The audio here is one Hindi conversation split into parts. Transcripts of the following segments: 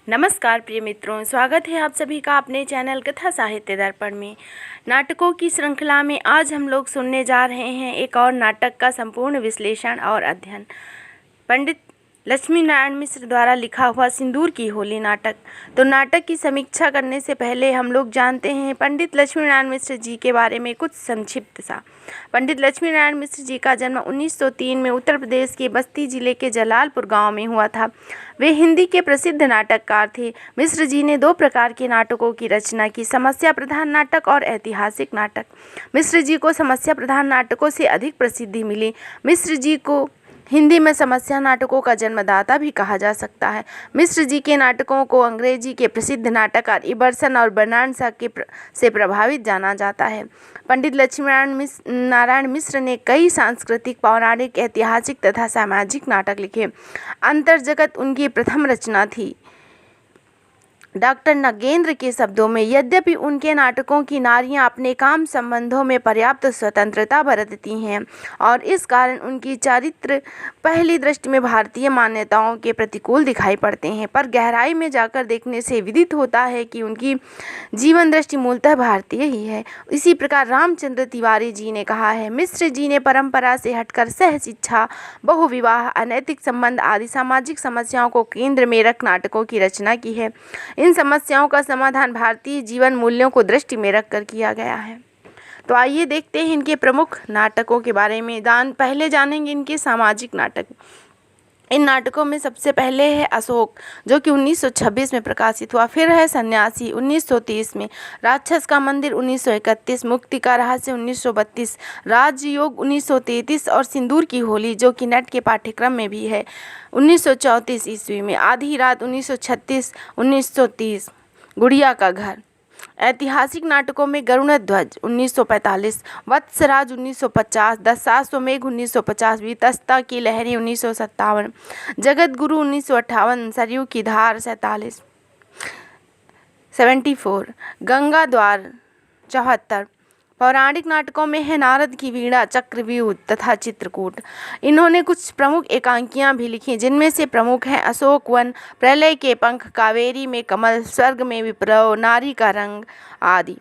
नमस्कार प्रिय मित्रों, स्वागत है आप सभी का अपने चैनल कथा साहित्य दर्पण में। नाटकों की श्रृंखला में आज हम लोग सुनने जा रहे हैं एक और नाटक का संपूर्ण विश्लेषण और अध्ययन। पंडित लक्ष्मी नारायण मिश्र द्वारा लिखा हुआ सिंदूर की होली नाटक। तो नाटक की समीक्षा करने से पहले हम लोग जानते हैं पंडित लक्ष्मी नारायण मिश्र जी के बारे में कुछ संक्षिप्त सा। पंडित लक्ष्मी नारायण मिश्र जी का जन्म 1903 में उत्तर प्रदेश के बस्ती जिले के जलालपुर गांव में हुआ था। वे हिंदी के प्रसिद्ध नाटककार थे। मिश्र जी ने दो प्रकार के नाटकों की रचना की, समस्या प्रधान नाटक और ऐतिहासिक नाटक। मिश्र जी को समस्या प्रधान नाटकों से अधिक प्रसिद्धि मिली। मिश्र जी को हिंदी में समस्या नाटकों का जन्मदाता भी कहा जा सकता है। मिश्र जी के नाटकों को अंग्रेजी के प्रसिद्ध नाटककार इबरसन और बर्नार्ड शॉ से प्रभावित जाना जाता है। पंडित लक्ष्मी नारायण मिश्र ने कई सांस्कृतिक, पौराणिक, ऐतिहासिक तथा सामाजिक नाटक लिखे। अंतर्जगत उनकी प्रथम रचना थी। डॉक्टर नगेंद्र के शब्दों में, यद्यपि उनके नाटकों की नारियां अपने काम संबंधों में पर्याप्त स्वतंत्रता बरतती हैं और इस कारण उनकी चरित्र पहली दृष्टि में भारतीय मान्यताओं के प्रतिकूल दिखाई पड़ते हैं, पर गहराई में जाकर देखने से विदित होता है कि उनकी जीवन दृष्टि मूलतः भारतीय ही है। इसी प्रकार रामचंद्र तिवारी जी ने कहा है, मिश्र जी ने परंपरा से हटकर सहशिक्षा, बहुविवाह, अनैतिक संबंध आदि सामाजिक समस्याओं को केंद्र में रख नाटकों की रचना की है। इन समस्याओं का समाधान भारतीय जीवन मूल्यों को दृष्टि में रखकर किया गया है। तो आइए देखते हैं इनके प्रमुख नाटकों के बारे में। पहले जानेंगे इनके सामाजिक नाटक। इन नाटकों में सबसे पहले है अशोक, जो कि 1926 में प्रकाशित हुआ। फिर है सन्यासी 1930 में, राक्षस का मंदिर 1931, मुक्ति का रहस्य 1932, राजयोग 1933 और सिंदूर की होली, जो कि नेट के पाठ्यक्रम में भी है, 1934 ईस्वी में, आधी रात 1936, 1930, गुड़िया का घर। ऐतिहासिक नाटकों में गरुड़ध्वज 1945, वत्सराज 1950, दशाश्वमेध 1950, वितस्ता की लहरी 1957, जगत गुरु 1958, सरयू की धार 74, गंगा द्वार 74। पौराणिक नाटकों में है नारद की वीणा, चक्रव्यूह तथा चित्रकूट। इन्होंने कुछ प्रमुख एकांकियाँ भी लिखी, जिनमें से प्रमुख हैं अशोक वन, प्रलय के पंख, कावेरी में कमल, स्वर्ग में विप्लव, नारी का रंग आदि।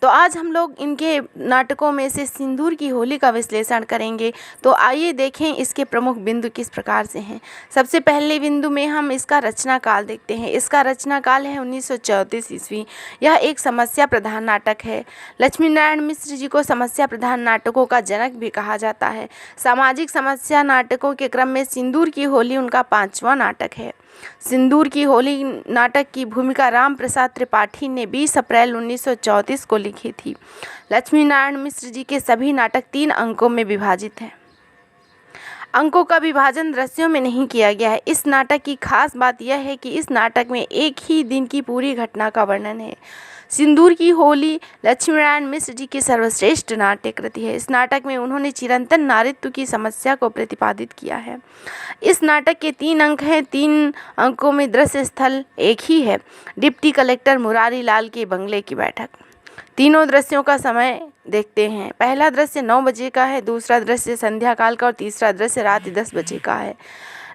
तो आज हम लोग इनके नाटकों में से सिंदूर की होली का विश्लेषण करेंगे। तो आइए देखें इसके प्रमुख बिंदु किस प्रकार से हैं। सबसे पहले बिंदु में हम इसका रचना काल देखते हैं। इसका रचना काल है 1934 ईस्वी। यह एक समस्या प्रधान नाटक है। लक्ष्मी नारायण मिश्र जी को समस्या प्रधान नाटकों का जनक भी कहा जाता है। सामाजिक समस्या नाटकों के क्रम में सिंदूर की होली उनका 5वां नाटक है। सिंदूर की होली नाटक की भूमिका राम प्रसाद त्रिपाठी ने 20 अप्रैल 1934 को लिखी थी। लक्ष्मी नारायण मिश्र जी के सभी नाटक 3 अंकों में विभाजित हैं। अंकों का विभाजन दृश्यों में नहीं किया गया है। इस नाटक की खास बात यह है कि इस नाटक में एक ही दिन की पूरी घटना का वर्णन है। सिंदूर की होली लक्ष्मी नारायण मिश्र जी की सर्वश्रेष्ठ नाट्य कृति है। इस नाटक में उन्होंने चिरंतन नारीत्व की समस्या को प्रतिपादित किया है। इस नाटक के 3 अंक हैं। 3 अंकों में दृश्य स्थल एक ही है, डिप्टी कलेक्टर मुरारी लाल के बंगले की बैठक। तीनों दृश्यों का समय देखते हैं। पहला दृश्य 9 बजे का है, दूसरा दृश्य संध्या काल का और तीसरा दृश्य रात 10 बजे का है।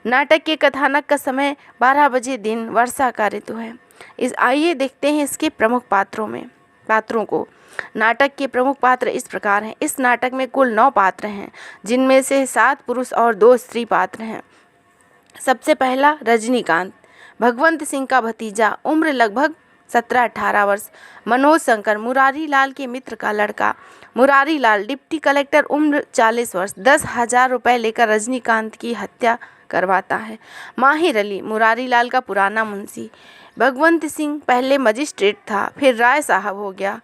नाटक के कथानक का समय 12 बजे दिन, वर्षा का ऋतु है। आइए देखते हैं इसके प्रमुख पात्रों को। नाटक के प्रमुख पात्र इस प्रकार हैं। इस नाटक में कुल 9 पात्र हैं, जिनमें से 7 पुरुष और 2 स्त्री पात्र हैं। सबसे पहला रजनीकांत, भगवंत सिंह का भतीजा, उम्र लगभग 17-18 वर्ष। मनोज शंकर, मुरारी लाल के मित्र का लड़का। मुरारी लाल डिप्टी कलेक्टर, उम्र 40 वर्ष। 10,000 रुपये लेकर रजनीकांत की हत्या करवाता है। माहिर अली, मुरारी लाल का पुराना मुंशी। भगवंत सिंह पहले मजिस्ट्रेट था, फिर राय साहब हो गया।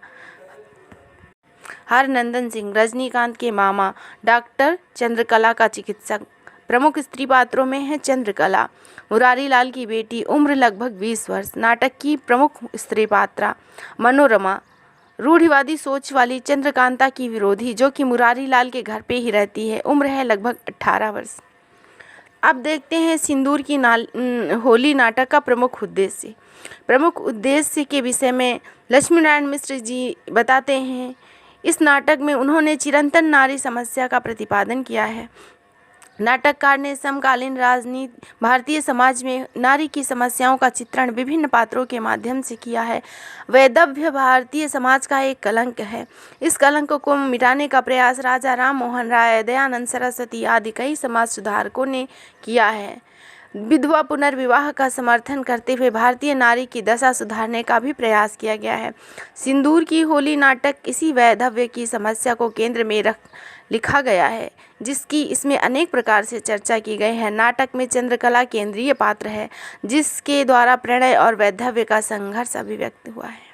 हरनंदन सिंह, रजनीकांत के मामा, डॉक्टर चंद्रकला का चिकित्सक। प्रमुख स्त्री पात्रों में है चंद्रकला, मुरारी लाल की बेटी, उम्र लगभग 20 वर्ष। नाटक की प्रमुख स्त्री पात्रा मनोरमा, रूढ़िवादी सोच वाली चंद्रकांता की विरोधी, जो कि मुरारी लाल के घर पे ही रहती है, उम्र है लगभग 18 वर्ष। अब देखते हैं सिंदूर की होली नाटक का प्रमुख उद्देश्य। प्रमुख उद्देश्य के विषय में लक्ष्मी नारायण मिश्र जी बताते हैं। इस नाटक में उन्होंने चिरंतन नारी समस्या का प्रतिपादन किया है। नाटककार ने समकालीन राजनीति, भारतीय समाज में नारी की समस्याओं का चित्रण विभिन्न पात्रों के माध्यम से किया है। वैधव्य भारतीय समाज का एक कलंक है। इस कलंक को मिटाने का प्रयास राजा राम मोहन राय, दयानंद सरस्वती आदि कई समाज सुधारकों ने किया है। विधवा पुनर्विवाह का समर्थन करते हुए भारतीय नारी की दशा सुधारने का भी प्रयास किया गया है। सिंदूर की होली नाटक इसी वैधव्य की समस्या को केंद्र में रख लिखा गया है, जिसकी इसमें अनेक प्रकार से चर्चा की गई है। नाटक में चंद्रकला केंद्रीय पात्र है, जिसके द्वारा प्रणय और वैधव्य का संघर्ष अभिव्यक्त हुआ है।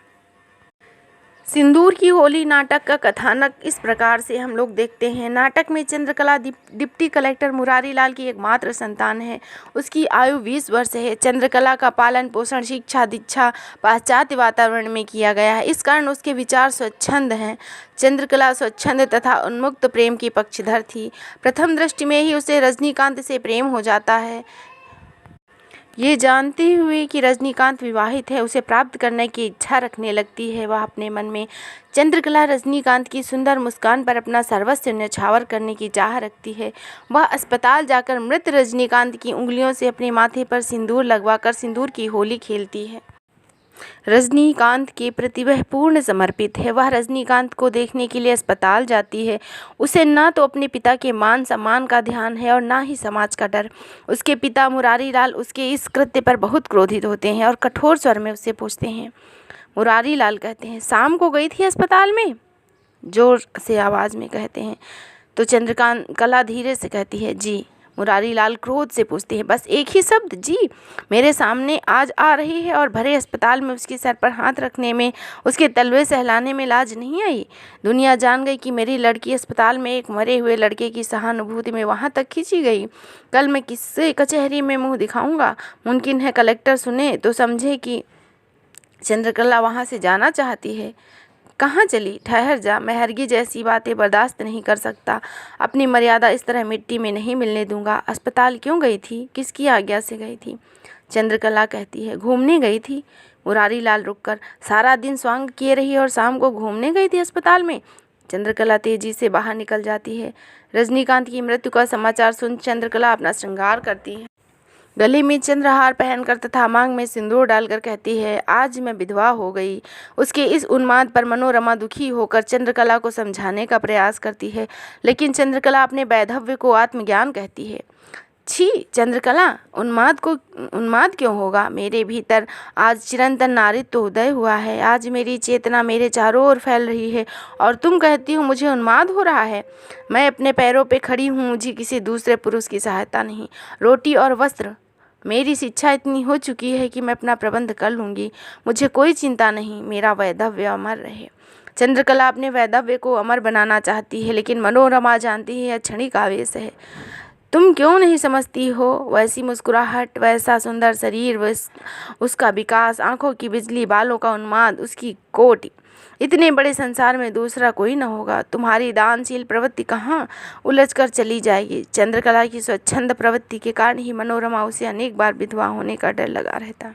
सिंदूर की होली नाटक का कथानक इस प्रकार से हम लोग देखते हैं। नाटक में चंद्रकला डिप्टी कलेक्टर मुरारी लाल की एकमात्र संतान है। उसकी आयु 20 वर्ष है। चंद्रकला का पालन पोषण, शिक्षा, दीक्षा पाश्चात्य वातावरण में किया गया है। इस कारण उसके विचार स्वच्छंद हैं। चंद्रकला स्वच्छंद तथा उन्मुक्त प्रेम की पक्षधर थी। प्रथम दृष्टि में ही उसे रजनीकांत से प्रेम हो जाता है। ये जानते हुए कि रजनीकांत विवाहित है, उसे प्राप्त करने की इच्छा रखने लगती है। वह अपने मन में चंद्रकला रजनीकांत की सुंदर मुस्कान पर अपना सर्वस्व न्यौछावर करने की चाह रखती है। वह अस्पताल जाकर मृत रजनीकांत की उंगलियों से अपने माथे पर सिंदूर लगवाकर सिंदूर की होली खेलती है। रजनीकांत के प्रति वह पूर्ण समर्पित है। वह रजनीकांत को देखने के लिए अस्पताल जाती है। उसे ना तो अपने पिता के मान सम्मान का ध्यान है और ना ही समाज का डर। उसके पिता मुरारी लाल उसके इस कृत्य पर बहुत क्रोधित होते हैं और कठोर स्वर में उससे पूछते हैं। मुरारी लाल कहते हैं, शाम को गई थी अस्पताल में? जोर से आवाज़ में कहते हैं। तो चंद्रकला धीरे से कहती है, जी। मुरारी लाल क्रोध से पूछते हैं, बस एक ही शब्द, जी? मेरे सामने आज आ रही है और भरे अस्पताल में उसके सर पर हाथ रखने में, उसके तलवे सहलाने में लाज नहीं आई? दुनिया जान गई कि मेरी लड़की अस्पताल में एक मरे हुए लड़के की सहानुभूति में वहाँ तक खींची गई। कल मैं किससे कचहरी में मुँह दिखाऊंगा? मुमकिन है कलेक्टर सुने तो समझे कि चंद्रकला वहाँ से जाना चाहती है। कहाँ चली? ठहर जा, मैं हरगिज़ जैसी बातें बर्दाश्त नहीं कर सकता। अपनी मर्यादा इस तरह मिट्टी में नहीं मिलने दूंगा। अस्पताल क्यों गई थी? किसकी आज्ञा से गई थी? चंद्रकला कहती है, घूमने गई थी। मुरारी लाल रुककर, सारा दिन स्वांग किए रही और शाम को घूमने गई थी अस्पताल में? चंद्रकला तेजी से बाहर निकल जाती है। रजनीकांत की मृत्यु का समाचार सुन चंद्रकला अपना श्रृंगार करती है। गले में चंद्रहार पहनकर तथा मांग में सिंदूर डालकर कहती है, आज मैं विधवा हो गई। उसके इस उन्माद पर मनोरमा दुखी होकर चंद्रकला को समझाने का प्रयास करती है, लेकिन चंद्रकला अपने वैधव्य को आत्मज्ञान कहती है। छी चंद्रकला, उन्माद क्यों होगा? मेरे भीतर आज चिरंतन नारीत्व उदय हुआ है। आज मेरी चेतना मेरे चारों ओर फैल रही है और तुम कहती हो मुझे उन्माद हो रहा है। मैं अपने पैरों पे खड़ी हूँ, मुझे किसी दूसरे पुरुष की सहायता नहीं। रोटी और वस्त्र, मेरी शिक्षा इतनी हो चुकी है कि मैं अपना प्रबंध कर लूँगी। मुझे कोई चिंता नहीं, मेरा वैधव्य अमर रहे। चंद्रकला अपने वैधव्य को अमर बनाना चाहती है, लेकिन मनोरमा जानती है यह क्षणिक आवेश है। तुम क्यों नहीं समझती हो? वैसी मुस्कुराहट, वैसा सुंदर शरीर, उसका विकास, आंखों की बिजली, बालों का उन्माद, उसकी कोटि, इतने बड़े संसार में दूसरा कोई न होगा। तुम्हारी दानशील प्रवृत्ति कहाँ उलझ कर चली जाएगी? चंद्रकला की स्वच्छंद प्रवृत्ति के कारण ही मनोरमा उसे अनेक बार विधवा होने का डर लगा रहता।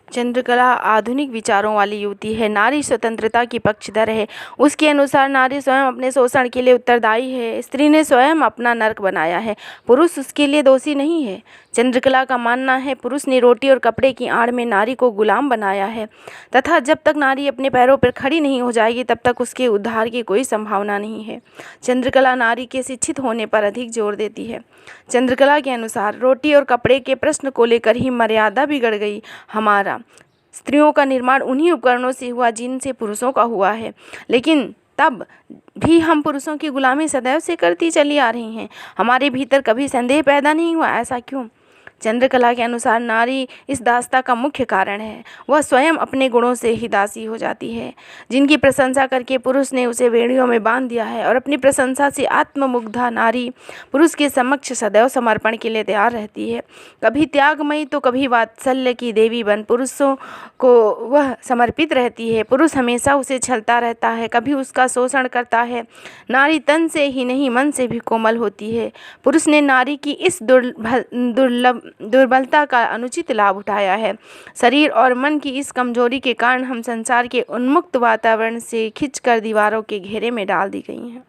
चंद्रकला आधुनिक विचारों वाली युवती है। नारी स्वतंत्रता की पक्षधर है। उसके अनुसार नारी स्वयं अपने शोषण के लिए उत्तरदायी है। स्त्री ने स्वयं अपना नरक बनाया है, पुरुष उसके लिए दोषी नहीं है। चंद्रकला का मानना है पुरुष ने रोटी और कपड़े की आड़ में नारी को गुलाम बनाया है तथा जब तक नारी अपने पैरों पर खड़ी नहीं हो जाएगी तब तक उसके उद्धार की कोई संभावना नहीं है। चंद्रकला नारी के शिक्षित होने पर अधिक जोर देती है। चंद्रकला के अनुसार रोटी और कपड़े के प्रश्न को लेकर ही मर्यादा बिगड़ गई। हमारा स्त्रियों का निर्माण उन्हीं उपकरणों से हुआ जिनसे पुरुषों का हुआ है, लेकिन तब भी हम पुरुषों की गुलामी सदैव से करती चली आ रही हैं। हमारे भीतर कभी संदेह पैदा नहीं हुआ, ऐसा क्यों? चंद्रकला के अनुसार नारी इस दासता का मुख्य कारण है। वह स्वयं अपने गुणों से ही दासी हो जाती है, जिनकी प्रशंसा करके पुरुष ने उसे बेड़ियों में बांध दिया है, और अपनी प्रशंसा से आत्ममुग्धा नारी पुरुष के समक्ष सदैव समर्पण के लिए तैयार रहती है। कभी त्यागमयी तो कभी वात्सल्य की देवी बन पुरुषों को वह समर्पित रहती है। पुरुष हमेशा उसे छलता रहता है, कभी उसका शोषण करता है। नारी तन से ही नहीं मन से भी कोमल होती है। पुरुष ने नारी की इस दुर्बलता का अनुचित लाभ उठाया है। शरीर और मन की इस कमजोरी के कारण हम संसार के उन्मुक्त वातावरण से खिंचकर दीवारों के घेरे में डाल दी गई हैं।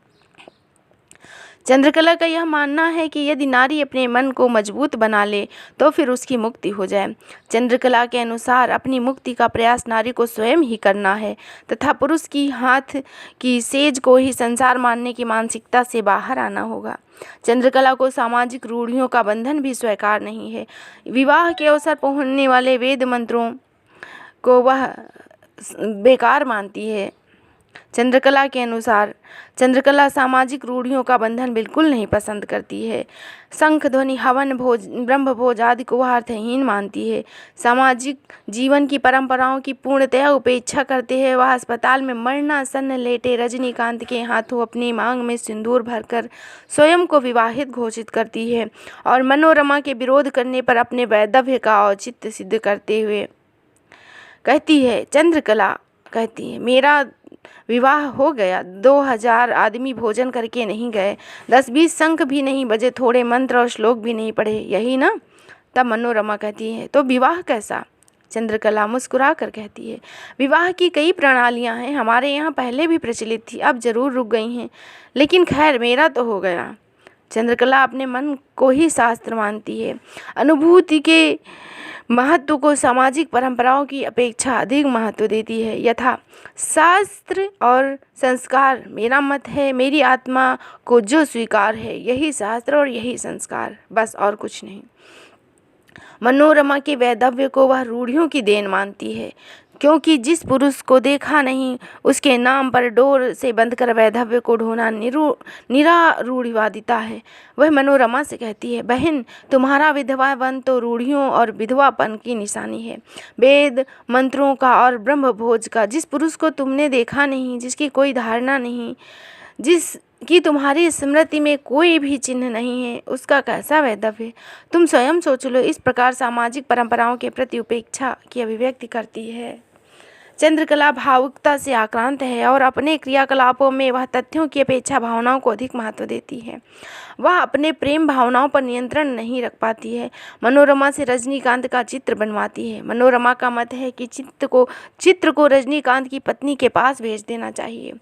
चंद्रकला का यह मानना है कि यदि नारी अपने मन को मजबूत बना ले तो फिर उसकी मुक्ति हो जाए। चंद्रकला के अनुसार अपनी मुक्ति का प्रयास नारी को स्वयं ही करना है तथा पुरुष की हाथ की सेज को ही संसार मानने की मानसिकता से बाहर आना होगा। चंद्रकला को सामाजिक रूढ़ियों का बंधन भी स्वीकार नहीं है। विवाह के अवसर पर होने वाले वेद मंत्रों को वह बेकार मानती है। चंद्रकला के अनुसार चंद्रकला सामाजिक रूढ़ियों का बंधन बिल्कुल नहीं पसंद करती है। शंख ध्वनि हवन भोज ब्रह्म भोज आदि को वह अर्थहीन मानती है। सामाजिक जीवन की परंपराओं की पूर्णतया उपेक्षा करते हैं। वह अस्पताल में मरणासन्न लेटे रजनीकांत के हाथों अपनी मांग में सिंदूर भरकर स्वयं को विवाहित घोषित करती है और मनोरमा के विरोध करने पर अपने वैधव्य का औचित्य सिद्ध करते हुए कहती है, चंद्रकला कहती है, मेरा विवाह हो गया, 2000 आदमी भोजन करके नहीं गए, 10-20 शंख भी नहीं बजे, थोड़े मंत्र और श्लोक भी नहीं पढ़े, यही ना। तब मनोरमा कहती है, तो विवाह कैसा? चंद्रकला मुस्कुरा कर कहती है, विवाह की कई प्रणालियां हैं, हमारे यहाँ पहले भी प्रचलित थी, अब जरूर रुक गई हैं, लेकिन खैर मेरा तो हो गया। चंद्रकला अपने मन को ही शास्त्र मानती है। अनुभूति के महत्व को सामाजिक परंपराओं की अपेक्षा अधिक महत्व देती है। यथा शास्त्र और संस्कार, मेरा मत है, मेरी आत्मा को जो स्वीकार है यही शास्त्र और यही संस्कार, बस और कुछ नहीं। मनोरमा के वैधव्य को वह रूढ़ियों की देन मानती है, क्योंकि जिस पुरुष को देखा नहीं उसके नाम पर डोर से बंधकर वैधव्य को ढोना निरा रूढ़िवादिता है। वह मनोरमा से कहती है, बहन तुम्हारा विधवापन तो रूढ़ियों और विधवापन की निशानी है, वेद मंत्रों का और ब्रह्म भोज का। जिस पुरुष को तुमने देखा नहीं, जिसकी कोई धारणा नहीं, जिसकी तुम्हारी स्मृति में कोई भी चिन्ह नहीं है, उसका कैसा वैधव्य? तुम स्वयं सोच लो। इस प्रकार सामाजिक परंपराओं के प्रति उपेक्षा की अभिव्यक्ति करती है। चंद्रकला भावुकता से आक्रांत है और अपने क्रियाकलापों में वह तथ्यों की अपेक्षा भावनाओं को अधिक महत्व देती है। वह अपने प्रेम भावनाओं पर नियंत्रण नहीं रख पाती है। मनोरमा से रजनीकांत का चित्र बनवाती है। मनोरमा का मत है कि चित्र को रजनीकांत की पत्नी के पास भेज देना चाहिए,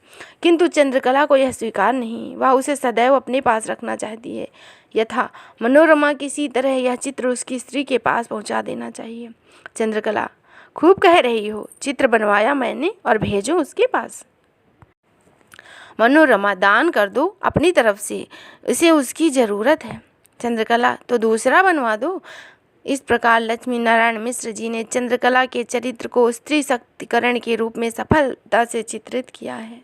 किंतु चंद्रकला को यह स्वीकार नहीं। वह उसे सदैव अपने पास रखना चाहती है। यथा मनोरमा किसी तरह यह चित्र उसकी स्त्री के पास पहुंचा देना चाहिए। चंद्रकला, खूब कह रही हो, चित्र बनवाया मैंने और भेजो उसके पास। मनोरमा, दान कर दो अपनी तरफ से, इसे उसकी ज़रूरत है। चंद्रकला, तो दूसरा बनवा दो। इस प्रकार लक्ष्मी नारायण मिश्र जी ने चंद्रकला के चरित्र को स्त्री शक्तिकरण के रूप में सफलता से चित्रित किया है।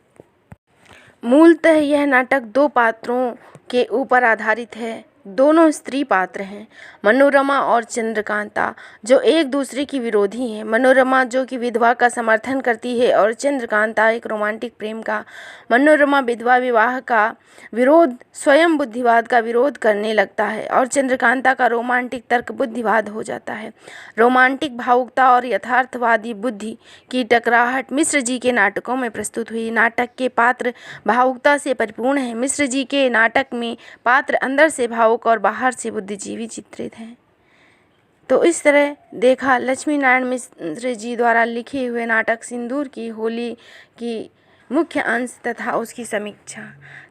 मूलतः यह नाटक दो पात्रों के ऊपर आधारित है। दोनों स्त्री पात्र हैं, मनोरमा और चंद्रकांता, जो एक दूसरे की विरोधी हैं। मनोरमा जो कि विधवा का समर्थन करती है और चंद्रकांता एक रोमांटिक प्रेम का। मनोरमा विधवा विवाह का विरोध स्वयं बुद्धिवाद का विरोध करने लगता है और चंद्रकांता का रोमांटिक तर्क बुद्धिवाद हो जाता है। रोमांटिक भावुकता और यथार्थवादी बुद्धि की टकराहट मिश्र जी के नाटकों में प्रस्तुत हुई। नाटक के पात्र भावुकता से परिपूर्ण हैं। मिश्र जी के नाटक में पात्र अंदर से भावुक और बाहर से बुद्धिजीवी चित्रित हैं। तो इस तरह देखा लक्ष्मी नारायण मिश्र जी द्वारा लिखे हुए नाटक सिंदूर की होली की मुख्य अंश तथा उसकी समीक्षा।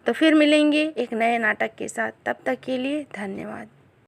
तो फिर मिलेंगे एक नए नाटक के साथ, तब तक के लिए धन्यवाद।